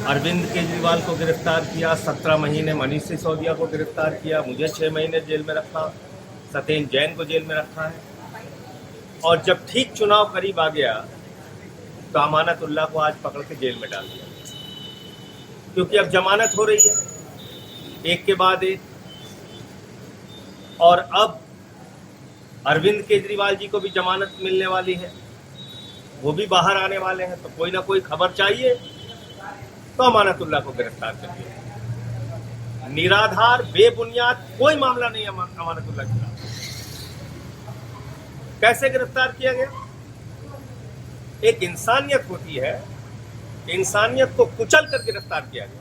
अरविंद केजरीवाल को गिरफ्तार किया, 17 महीने मनीष सिसोदिया को गिरफ्तार किया, मुझे 6 महीने जेल में रखा, सत्येंद्र जैन को जेल में रखा है। और जब ठीक चुनाव करीब आ गया तो अमानतुल्लाह को आज पकड़ के जेल में डाल दिया, क्योंकि अब जमानत हो रही है एक के बाद एक। और अब अरविंद केजरीवाल जी को भी जमानत मिलने वाली है, वो भी बाहर आने वाले हैं, तो कोई ना कोई खबर चाहिए, तो अमानतुल्लाह को गिरफ्तार कर दिया। निराधार बेबुनियाद कोई मामला नहीं अमानतुल्लाह के खिलाफ। कैसे गिरफ्तार किया गया? एक इंसानियत होती है, इंसानियत को कुचल कर गिरफ्तार किया गया।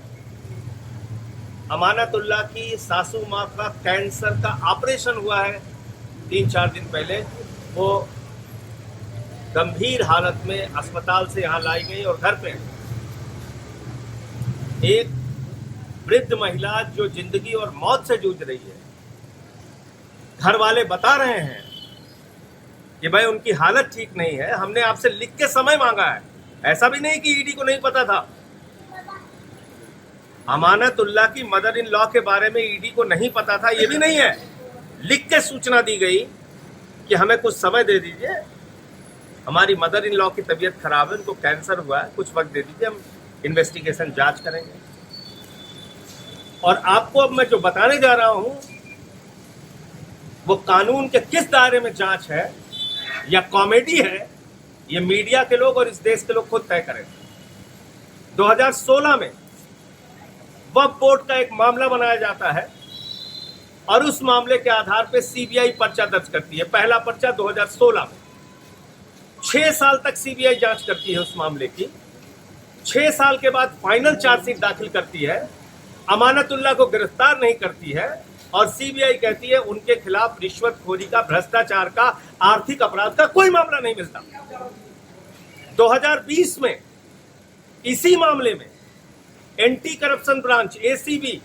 अमानतुल्लाह की सासू माँ का कैंसर का ऑपरेशन हुआ है 3-4 दिन पहले, वो गंभीर हालत में अस्पताल से यहां लाई गई और घर पे एक वृद्ध महिला जो जिंदगी और मौत से जूझ रही है, घर वाले बता रहे हैं कि भाई उनकी हालत ठीक नहीं है, हमने आपसे लिख के समय मांगा है। ऐसा भी नहीं कि ईडी को नहीं पता था। अमानतुल्लाह की मदर इन लॉ के बारे में ईडी को नहीं पता था, ये भी नहीं है। लिख के सूचना दी गई कि हमें कुछ समय दे दीजिए, हमारी मदर इन लॉ की तबीयत खराब है, उनको कैंसर हुआ है, कुछ वक्त दे दीजिए, हम इन्वेस्टिगेशन जांच करेंगे। और आपको अब मैं जो बताने जा रहा हूं वो कानून के किस दायरे में जांच है या कॉमेडी है, ये मीडिया के लोग और इस देश के लोग खुद तय करें। 2016 में वक्फ बोर्ड का एक मामला बनाया जाता है और उस मामले के आधार पर सीबीआई पर्चा दर्ज करती है। पहला पर्चा 2016 में। 6 साल तक सीबीआई जांच करती है उस मामले की। 6 साल के बाद फाइनल चार्जशीट दाखिल करती है, अमानतुल्लाह को गिरफ्तार नहीं करती है और सीबीआई कहती है उनके खिलाफ रिश्वतखोरी का, भ्रष्टाचार का, आर्थिक अपराध का कोई मामला नहीं मिलता। 2020 में इसी मामले में एंटी करप्शन ब्रांच एसीबी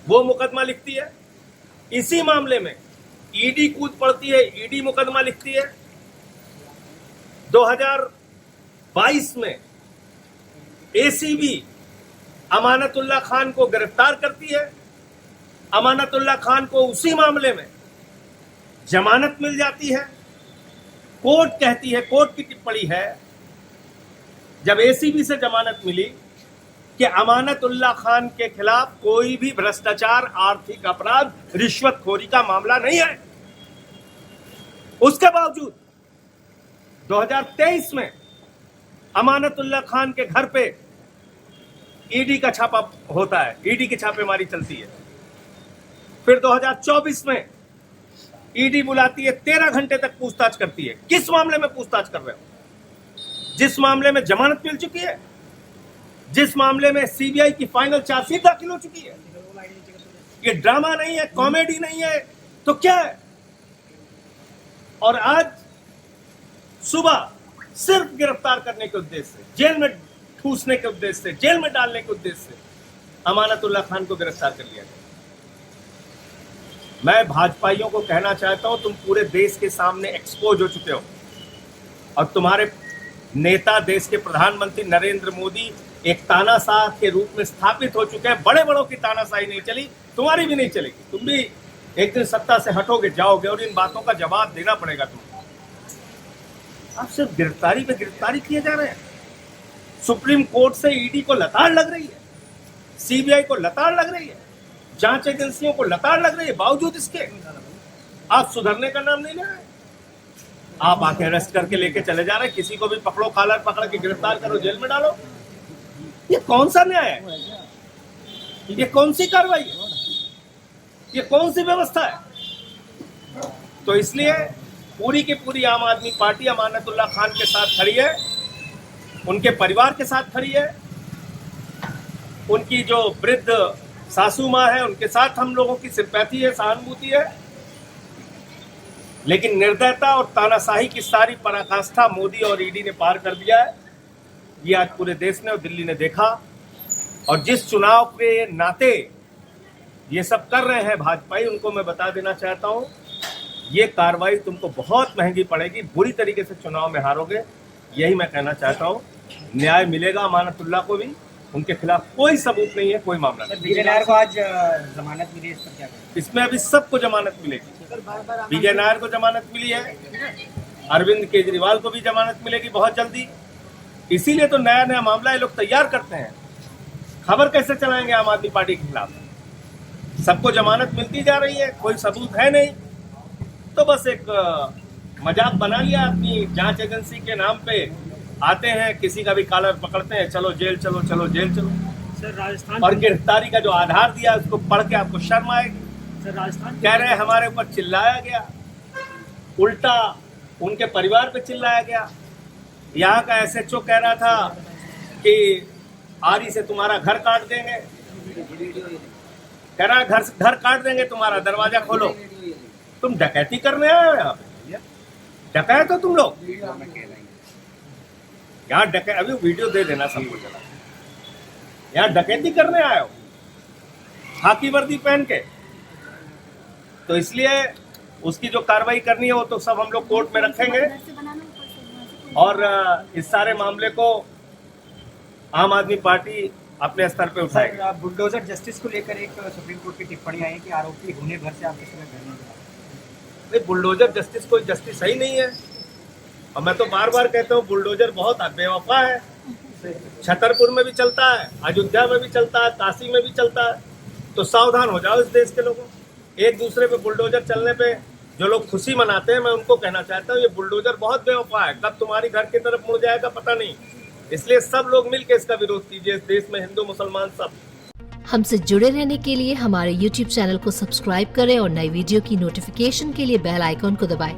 वो मुकदमा लिखती है। इसी मामले में ईडी कूद पड़ती है, ईडी मुकदमा लिखती है। 2022 में एसीबी अमानतुल्लाह खान को गिरफ्तार करती है। अमानतुल्लाह खान को उसी मामले में जमानत मिल जाती है। कोर्ट कहती है, कोर्ट की टिप्पणी है जब एसीबी से जमानत मिली कि अमानतुल्लाह खान के खिलाफ कोई भी भ्रष्टाचार, आर्थिक अपराध, रिश्वतखोरी का मामला नहीं है। उसके बावजूद 2023 में अमानतुल्लाह खान के घर पे ईडी का छापा होता है, ईडी की छापेमारी चलती है। फिर 2024 में ईडी बुलाती है, 13 घंटे तक पूछताछ करती है। किस मामले में पूछताछ कर रहे हो? जिस मामले में जमानत मिल चुकी है, जिस मामले में सीबीआई की फाइनल चार्जशीट दाखिल हो चुकी है। ये ड्रामा नहीं है, कॉमेडी नहीं है, तो क्या है? और आज सुबह सिर्फ गिरफ्तार करने के उद्देश्य से, जेल में ठूसने के उद्देश्य से, जेल में डालने के उद्देश्य से अमानतुल्लाह खान को गिरफ्तार कर लिया गया। मैं भाजपाइयों को कहना चाहता हूं, तुम पूरे देश के सामने एक्सपोज हो चुके हो और तुम्हारे नेता, देश के प्रधानमंत्री नरेंद्र मोदी एक तानाशाह के रूप में स्थापित हो चुके हैं। बड़े बड़ों की तानाशाही नहीं चली, तुम्हारी भी नहीं चलेगी। तुम भी एक दिन सत्ता से हटोगे, जाओगे और इन बातों का जवाब देना पड़ेगा तुमको। आप सिर्फ गिरफ्तारी पे गिरफ्तारी किए जा रहे हैं। सुप्रीम कोर्ट से ईडी को लताड़ लग रही है, सीबीआई को लताड़ लग रही है, जांच एजेंसियों को लताड़ लग रही है। बावजूद इसके आप सुधरने का नाम नहीं ले रहे। आप आके अरेस्ट करके लेके चले जा रहे हैं। किसी को भी पकड़ो, कॉलर पकड़ के गिरफ्तार करो, जेल में डालो। ये कौन सा न्याय है? ये कौन सी कार्रवाई है? ये कौन सी व्यवस्था है? तो इसलिए पूरी की पूरी आम आदमी पार्टी अमानतुल्लाह खान के साथ खड़ी है, उनके परिवार के साथ खड़ी है। उनकी जो वृद्ध सासू माँ है, उनके साथ हम लोगों की सिंपैथी है, सहानुभूति है। लेकिन निर्दयता और तानाशाही की सारी पराकाष्ठा मोदी और ईडी ने पार कर दिया है। ये आज पूरे देश ने और दिल्ली ने देखा। और जिस चुनाव के नाते ये सब कर रहे हैं भाजपाई, उनको मैं बता देना चाहता हूं, ये कार्रवाई तुमको बहुत महंगी पड़ेगी। बुरी तरीके से चुनाव में हारोगे, यही मैं कहना चाहता हूं। न्याय मिलेगा अमानतुल्लाह को भी, उनके खिलाफ कोई सबूत नहीं है, कोई मामला नहीं। विजय नायर को आज जमानत मिली है, इस पर क्या कहेंगे? इसमें अभी सबको जमानत मिलेगी। विजय नायर को जमानत मिली है, अरविंद केजरीवाल को भी जमानत मिलेगी बहुत जल्दी। इसीलिए तो नया नया मामला ये लोग तैयार करते हैं। खबर कैसे चलाएंगे आम आदमी पार्टी के खिलाफ? सबको जमानत मिलती जा रही है, कोई सबूत है नहीं, तो बस एक मजाक बना लिया अपनी जांच एजेंसी के नाम पे। आते हैं, किसी का भी कॉलर पकड़ते हैं, चलो जेल चलो, चलो जेल चलो। सर राजस्थान और गिरफ्तारी का जो आधार दिया उसको पढ़ के आपको शर्म आएगी। सर राजस्थान कह रहे हैं हमारे ऊपर चिल्लाया गया, उल्टा उनके परिवार पे चिल्लाया गया। यहाँ का एसएचओ कह रहा था कि आरी से तुम्हारा घर काट देंगे, कह रहा है घर काट देंगे तुम्हारा, दरवाजा खोलो। तुम डकैती करने आए हो यहाँ पे? डकैत हो तुम लोग यहाँ? डकैत अभी वीडियो दे देना सबको, चला यहाँ डकैती करने आए हो खाकी वर्दी पहन के? तो इसलिए उसकी जो कार्रवाई करनी है वो तो सब हम लोग कोर्ट में रखेंगे और इस सारे मामले को आम आदमी पार्टी अपने स्तर पे उठाएगी। सर बुलडोजर जस्टिस को लेकर एक सुप्रीम कोर्ट की टिप्पणी आई कि आरोपी होने भर से आपके समय घर नहीं गया। बुलडोजर जस्टिस कोई जस्टिस सही नहीं है, और मैं तो बार बार कहता हूँ बुलडोजर बहुत बेवफा है। छतरपुर में भी चलता है, अयोध्या में भी चलता है, काशी में भी चलता है। तो सावधान हो जाओ इस देश के लोगों। एक दूसरे पे बुलडोजर चलने पे जो लोग खुशी मनाते हैं, मैं उनको कहना चाहता हूँ ये बुलडोजर बहुत बेवफा है, कब तुम्हारी घर की तरफ मुड़ जाएगा पता नहीं। इसलिए सब लोग मिलकर इसका विरोध कीजिए, इस देश में हिंदू मुसलमान सब। हमसे जुड़े रहने के लिए हमारे YouTube चैनल को सब्सक्राइब करें और नई वीडियो की नोटिफिकेशन के लिए बेल आइकॉन को दबाएं।